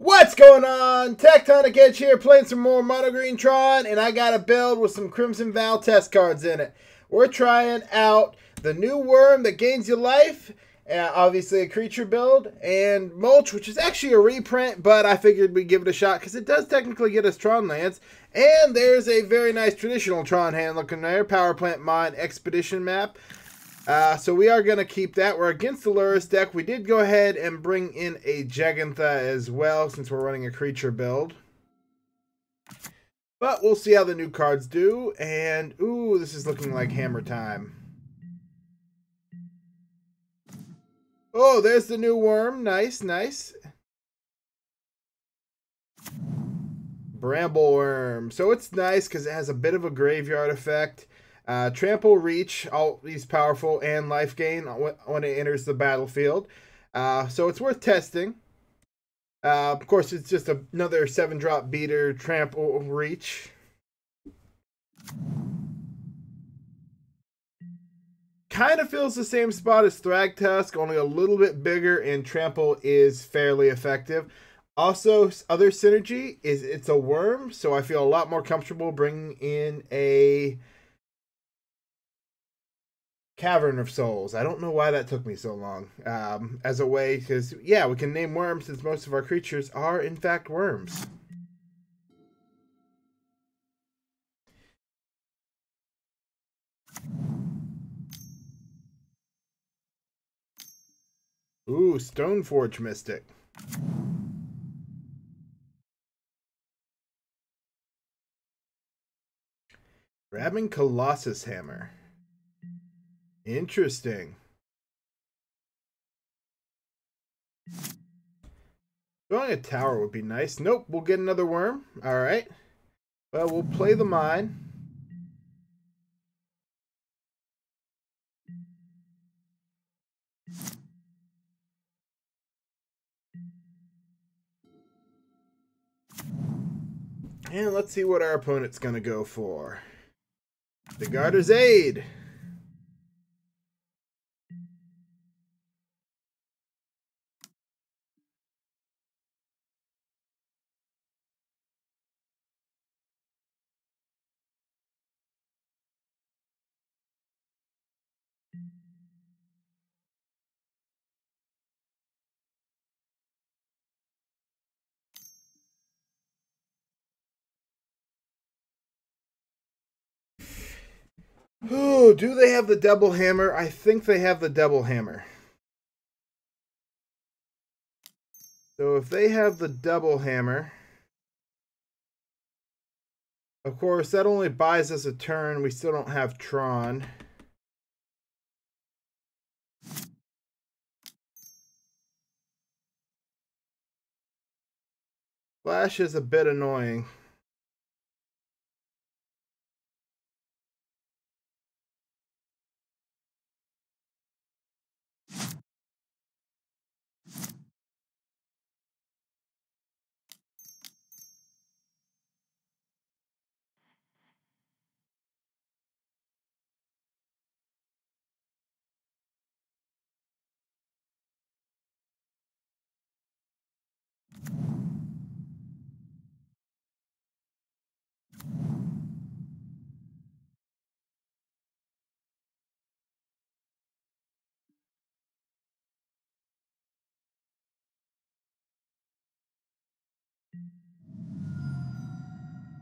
What's going on? Tectonic Edge here, playing some more Mono Green Tron, and I got a build with some Crimson Vow test cards in it. We're trying out the new Wurm that gains you life, obviously a creature build, and Mulch, which is actually a reprint, but I figured we'd give it a shot because it does technically get us Tron lands. And there's a very nice traditional Tron hand looking there, Power Plant Mine Expedition map. So we are going to keep that. We're against the Lurrus deck. We did go ahead and bring in a Jegantha as well since we're running a creature build. But we'll see how the new cards do. And, ooh, this is looking like hammer time. Oh, there's the new Wurm. Nice, nice. Bramble Wurm. So it's nice because it has a bit of a graveyard effect. Trample, Reach, all these powerful, and life gain when it enters the battlefield. So it's worth testing. Of course, it's just another 7-drop beater, Trample, Reach. Kind of fills the same spot as Thragtusk, only a little bit bigger, and Trample is fairly effective. Also, other synergy is it's a Wurm, so I feel a lot more comfortable bringing in a Cavern of Souls. I don't know why that took me so long. As a way, because, yeah, we can name worms since most of our creatures are, in fact, worms. Ooh, Stoneforge Mystic. Grabbing Colossus Hammer. Interesting. Going a tower would be nice. Nope, we'll get another Wurm. Alright. Well, we'll play the mine. And let's see what our opponent's going to go for. The Garter's Aid. Oh, do they have the double hammer? I think they have the double hammer. So if they have the double hammer, of course, that only buys us a turn. We still don't have Tron. Flash is a bit annoying.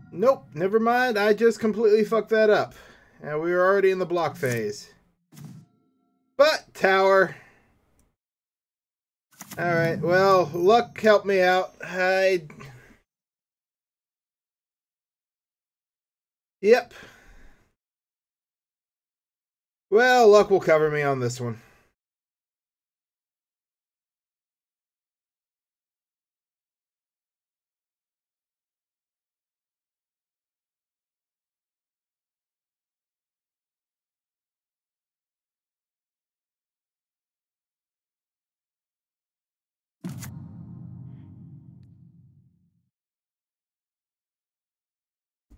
Nope, never mind. I just completely fucked that up. And we were already in the block phase. But, tower. Alright, well, luck helped me out. Yep. Well, luck will cover me on this one.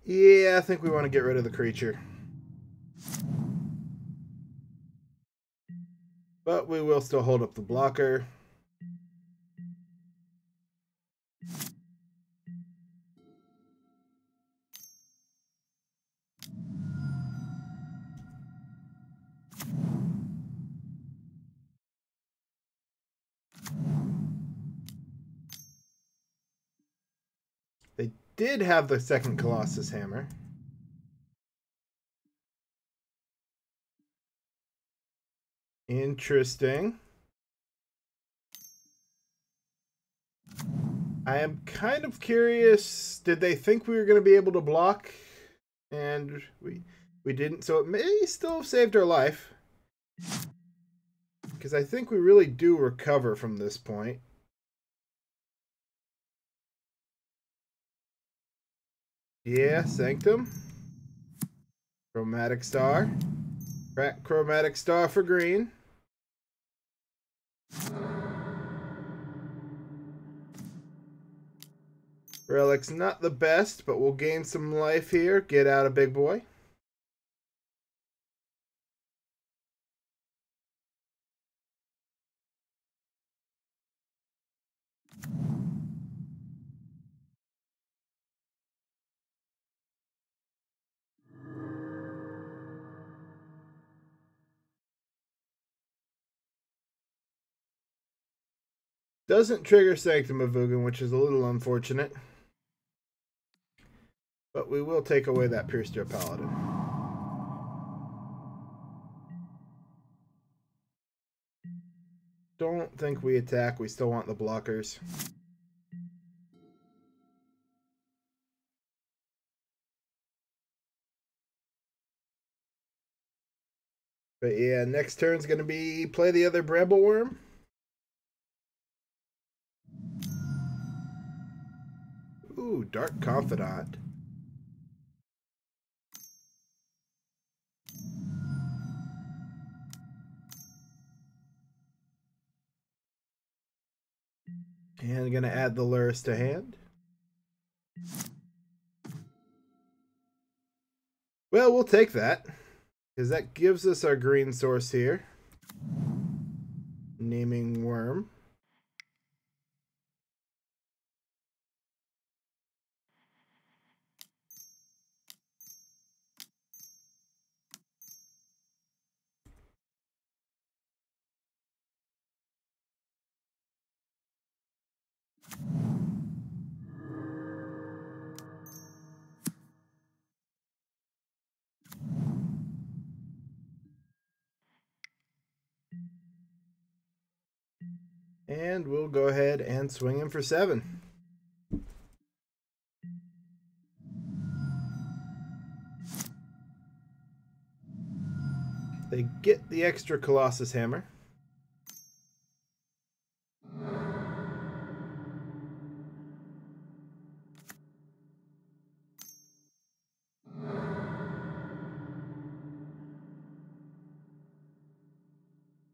Yeah, I think we want to get rid of the creature. But we will still hold up the blocker. They did have the second Colossus Hammer. Interesting. I am kind of curious, did they think we were going to be able to block? And we didn't, so it may still have saved our life. Because I think we really do recover from this point. Yeah, Sanctum. Chromatic Star. Crack Chromatic Star for green. Relic's not the best, but we'll gain some life here. Get out a big boy. Doesn't trigger Sanctum of Ugin, which is a little unfortunate. But we will take away that Pierce-Steel Paladin. Don't think we attack. We still want the blockers. But yeah, next turn's going to be play the other Bramble Wurm. Ooh, Dark Confidant. And going to add the Lurrus to hand. Well, we'll take that, because that gives us our green source here. Naming Wurm. And we'll go ahead and swing him for 7. They get the extra Colossus Hammer.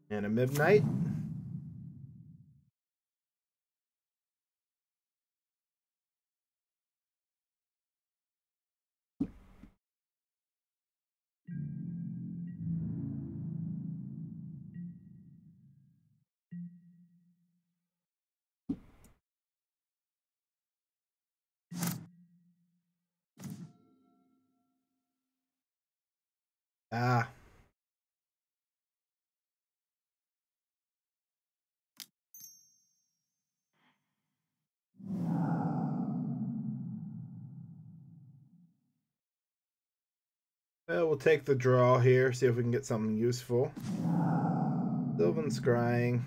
And a Midnight. Ah. Well, we'll take the draw here, see if we can get something useful. Sylvan Scrying.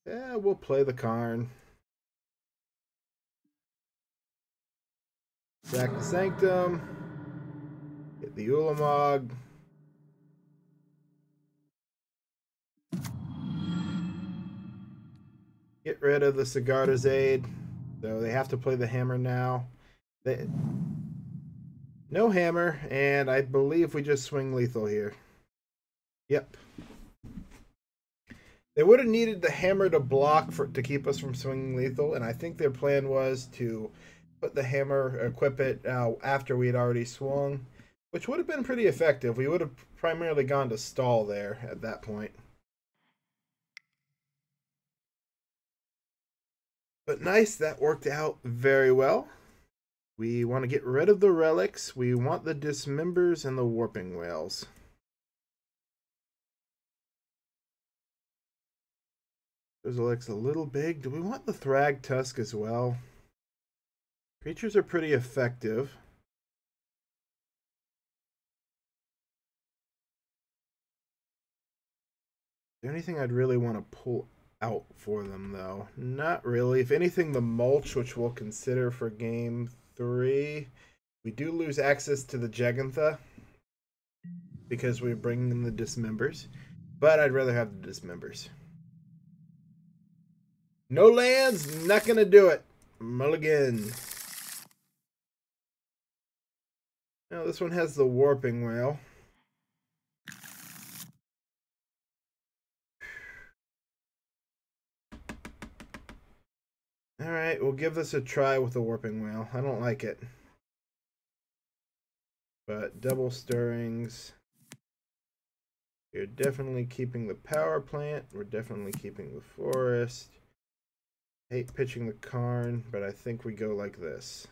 Yeah, we'll play the Karn. Sack the Sanctum. Get the Ulamog. Get rid of the Sigarda's Aid. So they have to play the hammer now. No hammer, and I believe we just swing lethal here. Yep. They would have needed the hammer to block to keep us from swinging lethal, and I think their plan was to put the hammer, equip it after we had already swung, which would have been pretty effective. We would have primarily gone to stall there at that point. But nice, that worked out very well. We want to get rid of the relics. We want the dismembers and the warping whales. Kozilek's a little big. Do we want the Thragtusk as well? Creatures are pretty effective. Is there anything I'd really want to pull out for them, though? Not really. If anything, the Mulch, which we'll consider for game 3. We do lose access to the Jegantha because we're bringing in the Dismembers. But I'd rather have the Dismembers. No lands, not going to do it. Mulligan. Now this one has the Warping Wail. Alright, we'll give this a try with the Warping Wail. I don't like it. But double stirrings. We're definitely keeping the power plant. We're definitely keeping the forest. Hate pitching the Karn, but I think we go like this.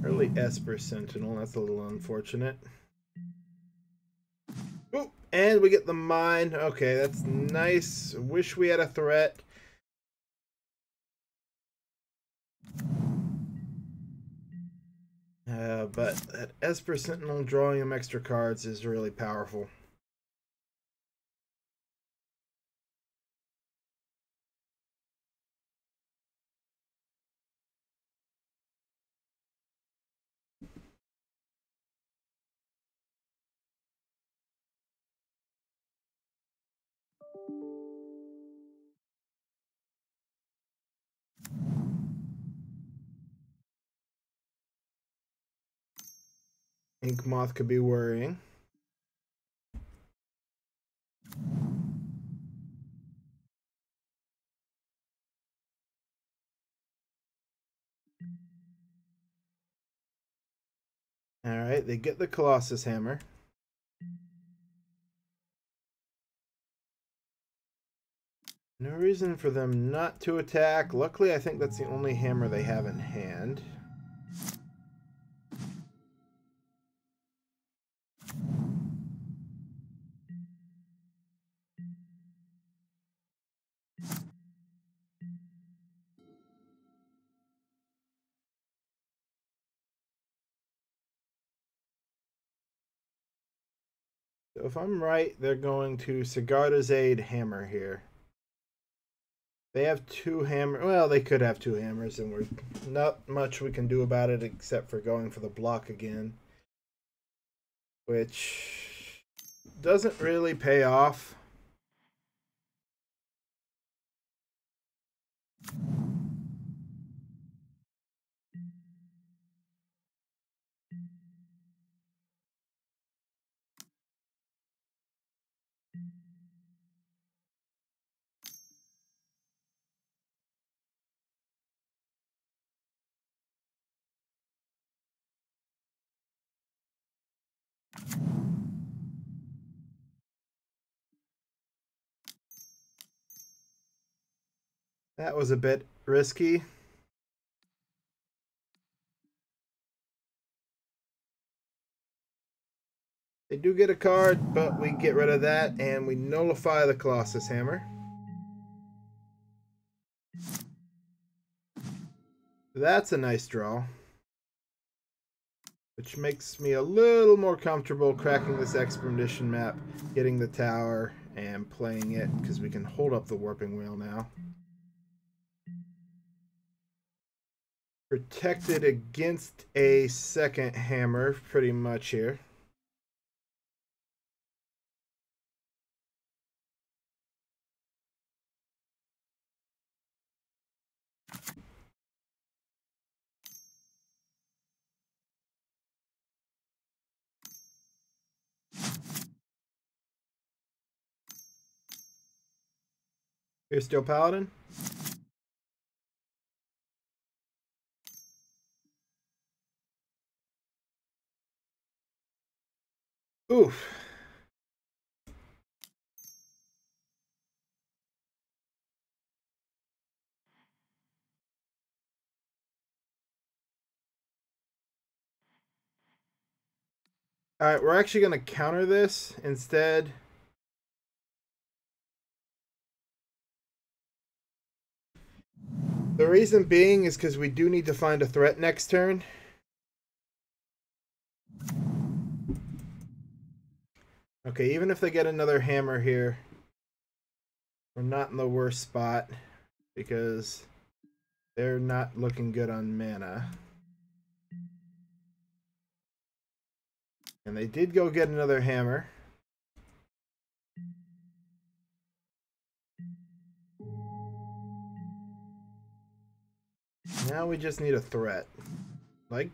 Early Esper Sentinel, that's a little unfortunate. Ooh, and we get the mine. Okay, that's nice. Wish we had a threat. But that Esper Sentinel drawing him extra cards is really powerful. Ink Moth could be worrying. Alright, they get the Colossus Hammer. No reason for them not to attack. Luckily, I think that's the only hammer they have in hand. So if I'm right, they're going to Sigarda's Aid hammer here. They have two hammers. Well, they could have two hammers, and we're not much we can do about it except for going for the block again, which doesn't really pay off. That was a bit risky. They do get a card, but we get rid of that and we nullify the Colossus Hammer. That's a nice draw, which makes me a little more comfortable cracking this Expedition map, getting the tower, and playing it, because we can hold up the Warping Wail now. Protected against a second hammer, pretty much here. Here's Steel Paladin. Oof. Alright, we're actually going to counter this instead. The reason being is because we do need to find a threat next turn. Okay, even if they get another hammer here, we're not in the worst spot because they're not looking good on mana. And they did go get another hammer. Now we just need a threat. Like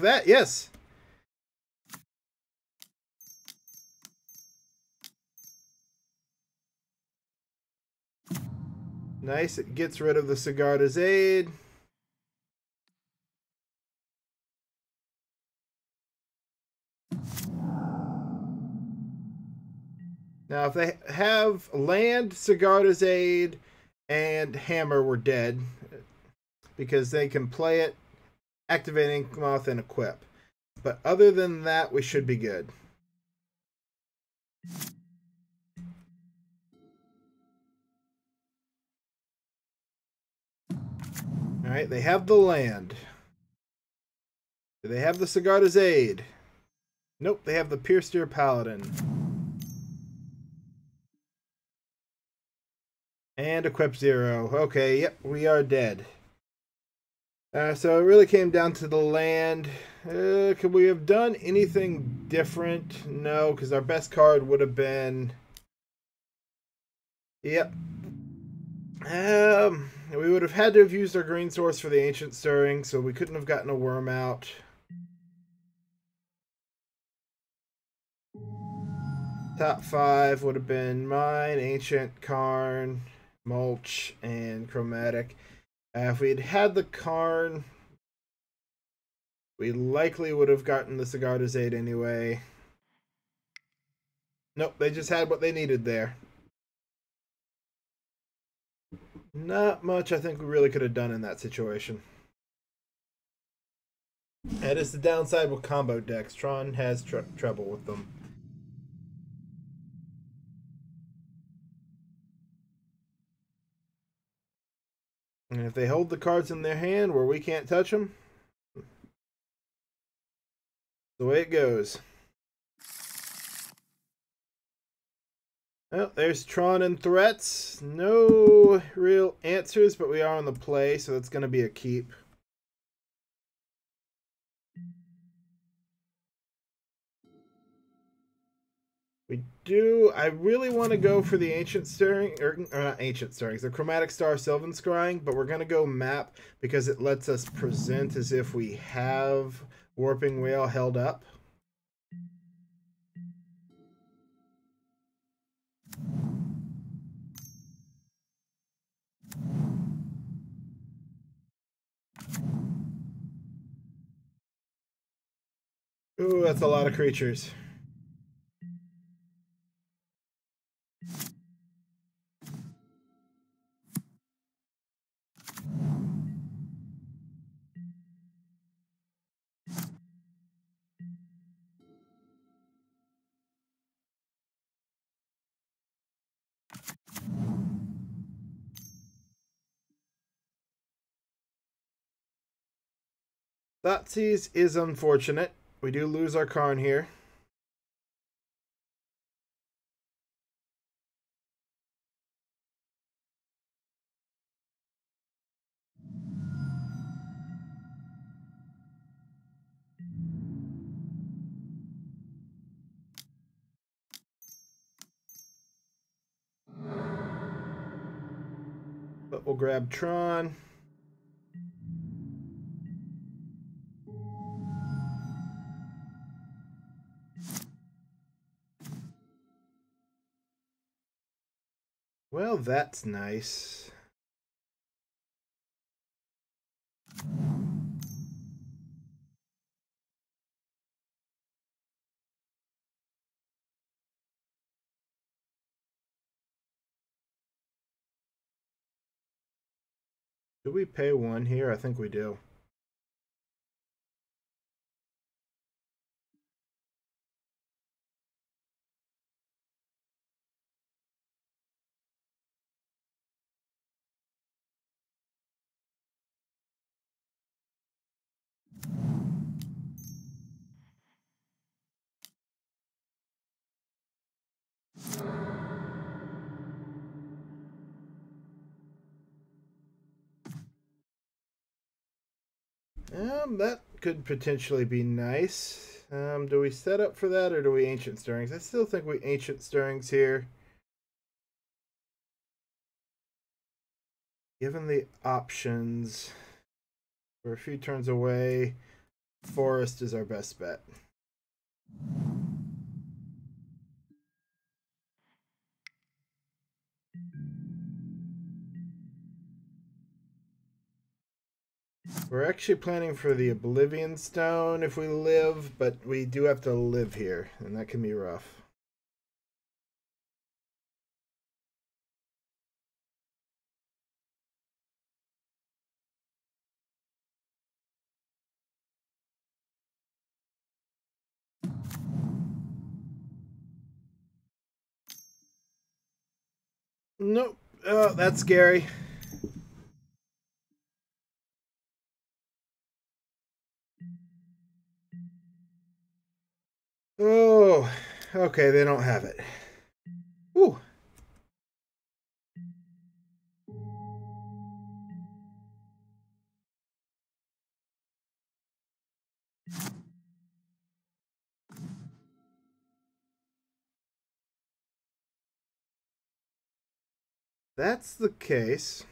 that, yes. Nice, it gets rid of the Sigarda's Aid. Now, if they have land, Sigarda's Aid, and Hammer, we're dead. Because they can play it, activate Inkmoth, and equip. But other than that, we should be good. Alright, they have the land. Do they have the Sigarda's Aid? Nope, they have the Piercedeer Paladin. And equip 0. Okay, yep, we are dead. So it really came down to the land. Could we have done anything different? No, because our best card would have been... Yep. We would have had to have used our green source for the Ancient Stirring, so we couldn't have gotten a Wurm out. Top 5 would have been mine, Ancient, Karn, Mulch, and Chromatic. If we had had the Karn, we likely would have gotten the Sigarda's Aid anyway. Nope, they just had what they needed there. Not much I think we really could have done in that situation. That is the downside with combo decks. Tron has trouble with them. And if they hold the cards in their hand where we can't touch them, the way it goes. Well, there's Tron and threats. No real answers, but we are on the play, so that's going to be a keep. We do. I really want to go for the Ancient Stirring, or not Ancient Stirrings, the Chromatic Star Sylvan Scrying, but we're going to go map because it lets us present as if we have Warping Wail held up. Ooh, that's a lot of creatures. Thoughtseize is unfortunate. We do lose our Karn here. But we'll grab Tron. Well, that's nice. Do we pay 1 here? I think we do. That could potentially be nice. Do we set up for that or do we Ancient Stirrings? I still think we Ancient Stirrings here. Given the options, we're a few turns away. Forest is our best bet. We're actually planning for the Oblivion Stone if we live, but we do have to live here, and that can be rough. Nope. Oh, that's scary. Oh, okay, they don't have it. Whew. That's the case.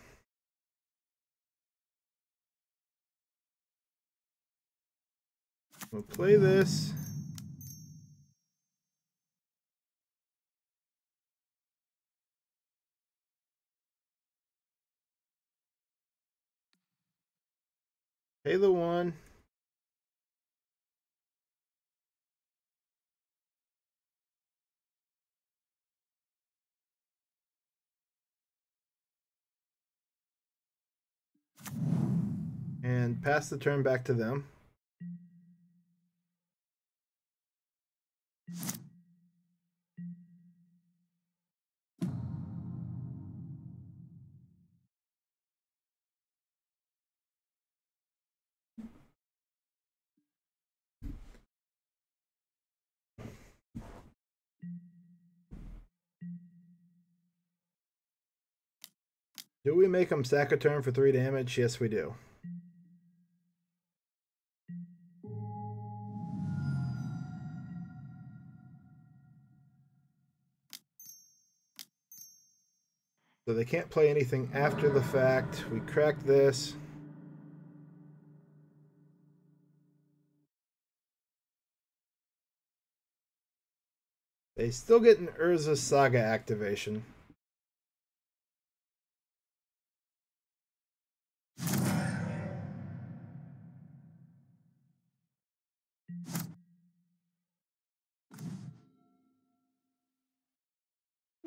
We'll play this. Pay the one. And pass the turn back to them. Do we make them sack a turn for 3 damage? Yes, we do. So they can't play anything after the fact. We crack this. They still get an Urza Saga activation.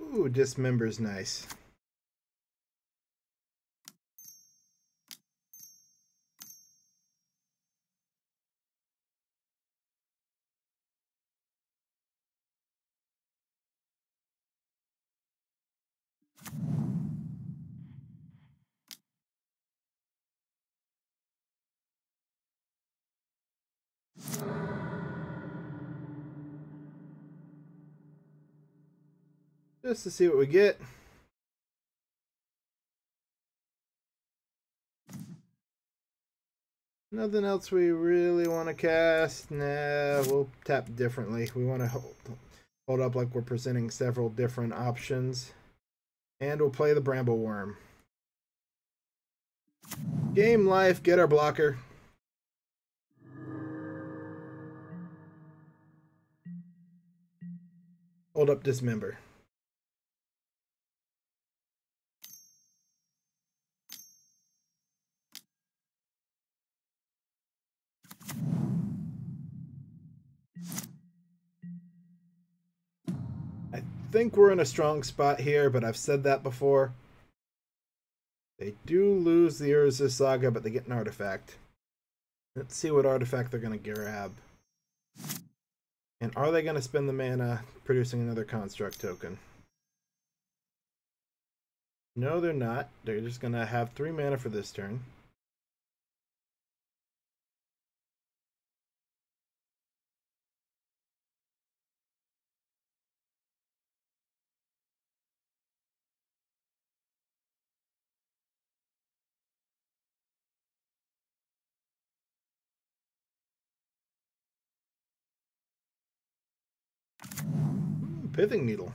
Ooh, Dismember's nice. Just to see what we get. Nothing else we really want to cast. Nah, we'll tap differently. We want to hold up like we're presenting several different options. And we'll play the Bramble Wurm. Game life, get our blocker. Hold up Dismember. I think we're in a strong spot here, but I've said that before. They do lose the Urza Saga, but they get an artifact. Let's see what artifact they're going to grab. And are they going to spend the mana producing another construct token? No, they're not. They're just going to have 3 mana for this turn. Pithing Needle.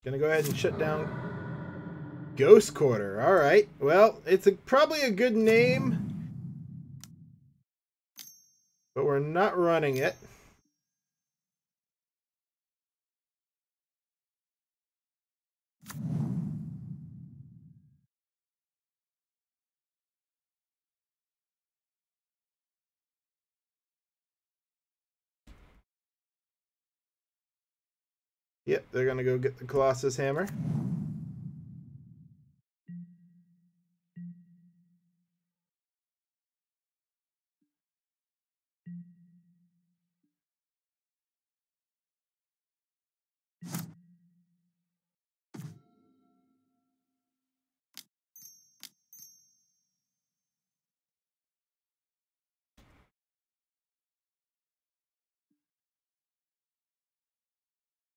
Gonna go ahead and shut down Ghost Quarter. Alright, well, it's probably a good name, but we're not running it. Yep, they're gonna go get the Colossus Hammer.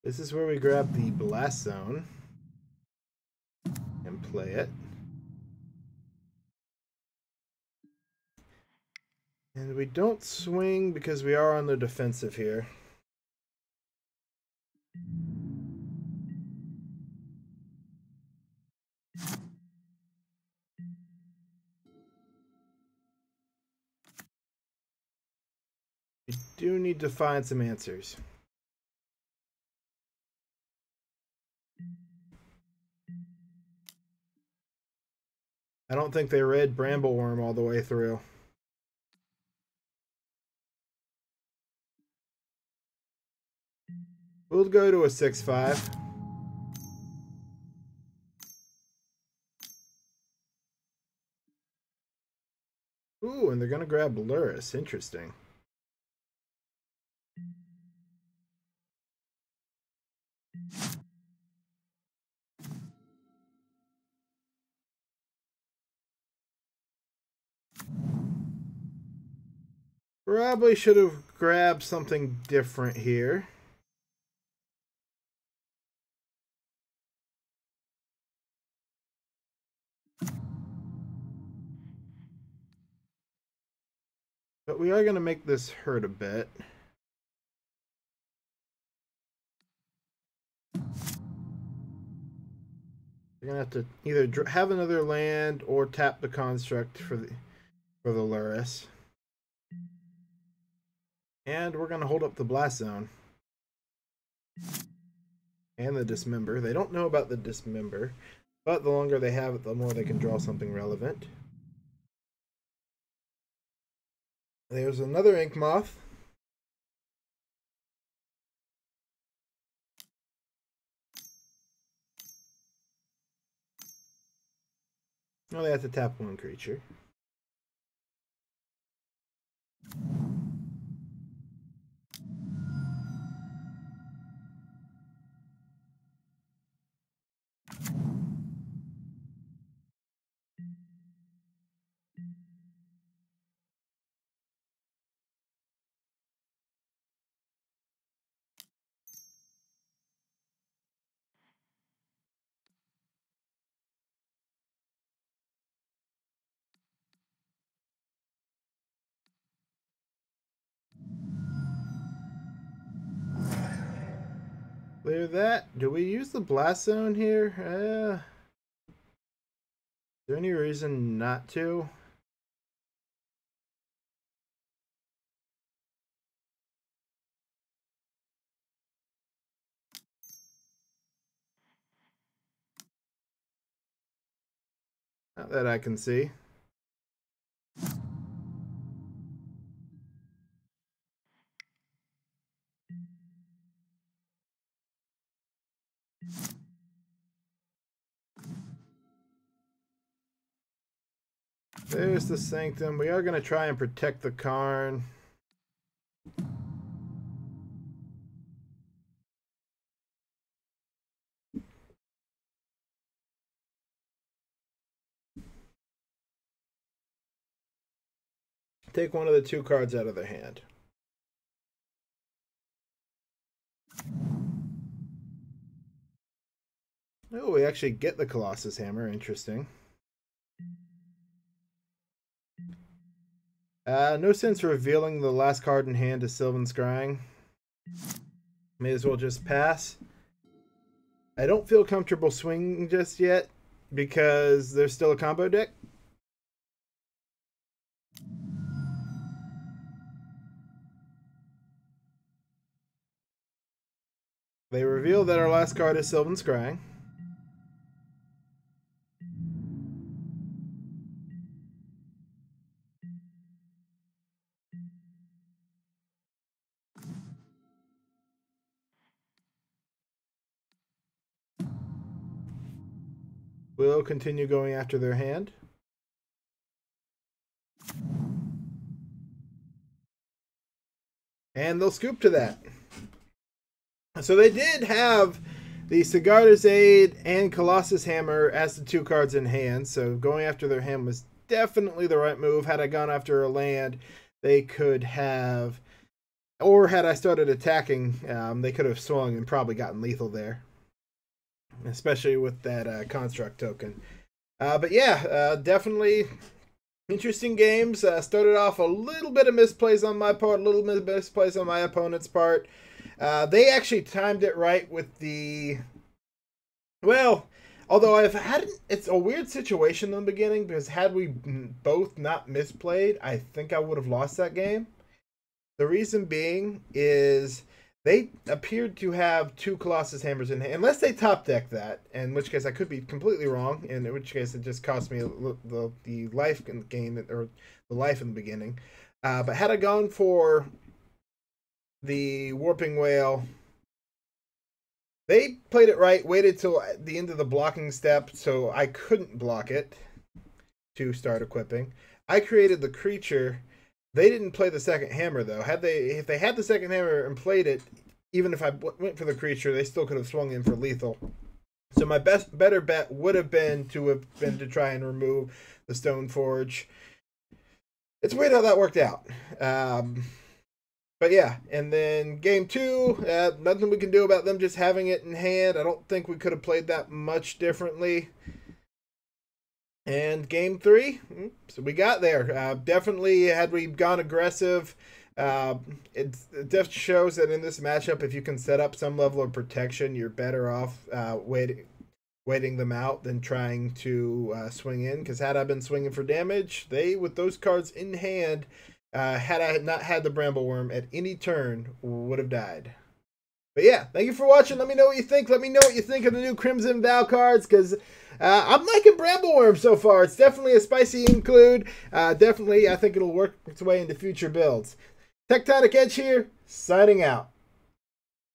This is where we grab the Blast Zone and play it. And we don't swing because we are on the defensive here. We do need to find some answers. I don't think they read Bramble Wurm all the way through. We'll go to a 6/5. Ooh, and they're going to grab Lurrus. Interesting. Probably should have grabbed something different here. But we are going to make this hurt a bit. We're going to have to either have another land or tap the construct for the Lurrus. And we're going to hold up the Blast Zone. And the Dismember. They don't know about the Dismember, but the longer they have it, the more they can draw something relevant. There's another Ink Moth. Oh, they have to tap one creature. Clear that. Do we use the Blast Zone here? Is there any reason not to? Not that I can see. There's the Sanctum. We are going to try and protect the Karn. Take one of the two cards out of their hand. Oh, we actually get the Colossus Hammer. Interesting. No sense revealing the last card in hand to Sylvan Scrying. May as well just pass. I don't feel comfortable swinging just yet because there's still a combo deck. They reveal that our last card is Sylvan Scrying. We'll continue going after their hand. And they'll scoop to that. So they did have the Sigarda's Aid and Colossus Hammer as the 2 cards in hand. So going after their hand was definitely the right move. Had I gone after a land, they could have, or had I started attacking, they could have swung and probably gotten lethal there. Especially with that construct token. But yeah, definitely interesting games. Started off a little bit of misplays on my part, a little bit of misplays on my opponent's part. They actually timed it right with the... Well, although it's a weird situation in the beginning, because had we both not misplayed, I think I would have lost that game. The reason being is... they appeared to have 2 Colossus Hammers in hand, unless they top deck that, in which case I could be completely wrong, in which case it just cost me the life gain, or the life in the beginning. But had I gone for the Warping Wail, they played it right, waited till the end of the blocking step so I couldn't block it to start equipping. I created the creature. They didn't play the second hammer, though. If they had the second hammer and played it, even if I went for the creature, they still could have swung in for lethal. So my better bet would have been to try and remove the Stoneforge. It's weird how that worked out. But yeah, and then game 2, nothing we can do about them just having it in hand. I don't think we could have played that much differently. And game 3, so we got there. Definitely, had we gone aggressive, it definitely shows that in this matchup, if you can set up some level of protection, you're better off waiting them out than trying to swing in. Because had I been swinging for damage, they, with those cards in hand, had I not had the Bramble Wurm at any turn, would have died. But yeah, thank you for watching. Let me know what you think. Let me know what you think of the new Crimson Vow cards, because I'm liking Bramble Wurm so far. It's definitely a spicy include. Definitely, I think it'll work its way into future builds. Tectonic Edge here, signing out.